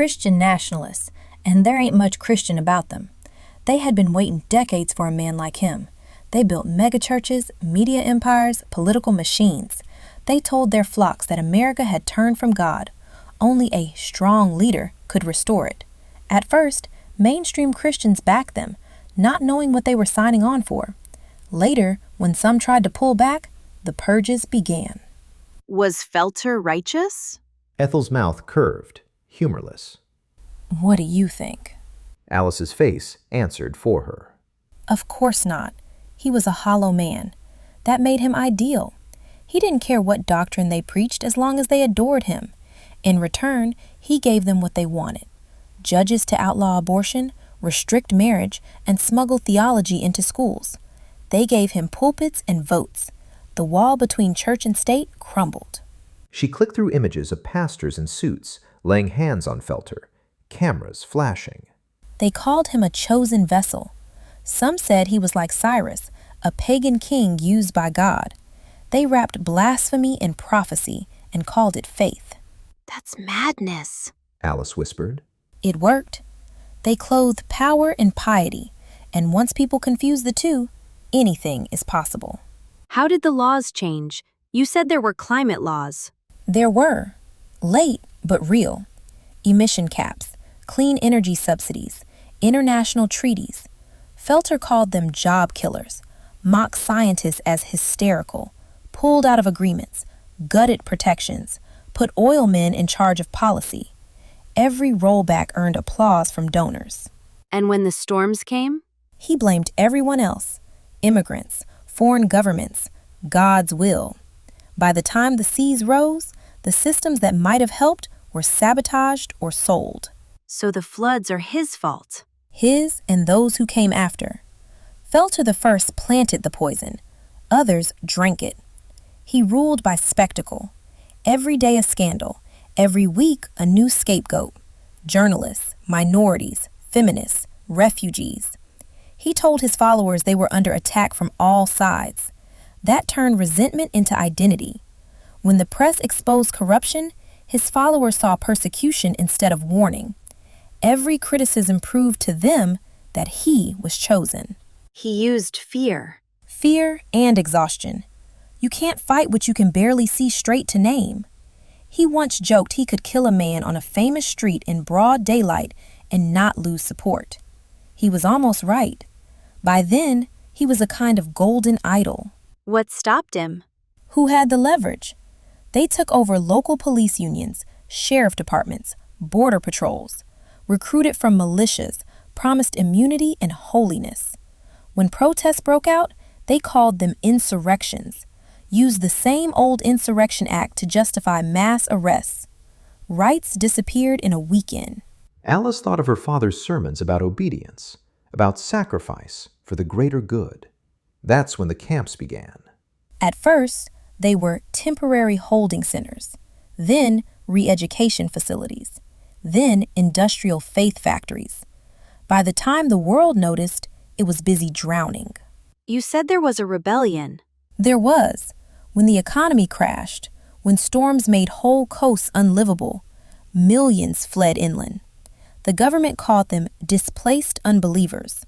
Christian nationalists, and there ain't much Christian about them. They had been waiting decades for a man like him. They built megachurches, media empires, political machines. They told their flocks that America had turned from God. Only a strong leader could restore it. At first, mainstream Christians backed them, not knowing what they were signing on for. Later, when some tried to pull back, the purges began. Was Felter righteous? Ethel's mouth curved, humorless. What do you think? Alice's face answered for her. Of course not. He was a hollow man. That made him ideal. He didn't care what doctrine they preached as long as they adored him. In return, he gave them what they wanted. Judges to outlaw abortion, restrict marriage, and smuggle theology into schools. They gave him pulpits and votes. The wall between church and state crumbled. She clicked through images of pastors in suits, laying hands on Felter, cameras flashing. They called him a chosen vessel. Some said he was like Cyrus, a pagan king used by God. They wrapped blasphemy in prophecy and called it faith. That's madness, Alice whispered. It worked. They clothed power in piety, and once people confuse the two, anything is possible. How did the laws change? You said there were climate laws. There were. Late, but real. Emission caps, clean energy subsidies, international treaties. Felter called them job killers, mocked scientists as hysterical, pulled out of agreements, gutted protections, put oil men in charge of policy. Every rollback earned applause from donors. And when the storms came? He blamed everyone else, immigrants, foreign governments, God's will. By the time the seas rose, the systems that might have helped were sabotaged or sold. So the floods are his fault. His and those who came after. Felter the first planted the poison. Others drank it. He ruled by spectacle. Every day a scandal. Every week a new scapegoat. Journalists, minorities, feminists, refugees. He told his followers they were under attack from all sides. That turned resentment into identity. When the press exposed corruption, his followers saw persecution instead of warning. Every criticism proved to them that he was chosen. He used fear. Fear and exhaustion. You can't fight what you can barely see straight to name. He once joked he could kill a man on a famous street in broad daylight and not lose support. He was almost right. By then, he was a kind of golden idol. What stopped him? Who had the leverage? They took over local police unions, sheriff departments, border patrols, recruited from militias, promised immunity and holiness. When protests broke out, they called them insurrections, used the same old Insurrection Act to justify mass arrests. Rights disappeared in a weekend. Alice thought of her father's sermons about obedience, about sacrifice for the greater good. That's when the camps began. At first, they were temporary holding centers, then re-education facilities, then industrial faith factories. By the time the world noticed, it was busy drowning. You said there was a rebellion. There was. When the economy crashed, when storms made whole coasts unlivable, millions fled inland. The government called them displaced unbelievers.